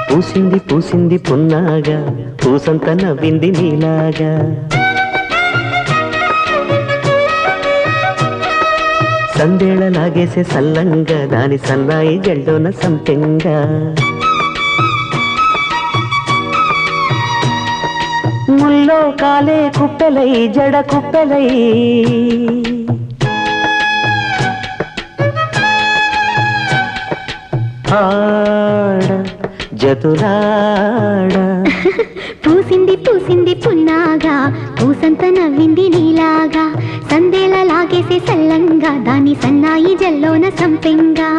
పూసింది పూసింది పున్నాగా పూసంత నవ్వింది నీలాగా సందేళ లాగేసే సల్లంగా దాని సన్నాయి జల్లోన సంపెంగా ముల్లో కాలే కుప్పెలై జడ కుప్పెలై ఆడ జతులాడ పూసింది పూసింది పున్నాగా పూసంత నవ్వింది నీలాగా సందేళ లాగేసే సల్లంగా దాని సన్నాయి జల్లోన సంపెంగా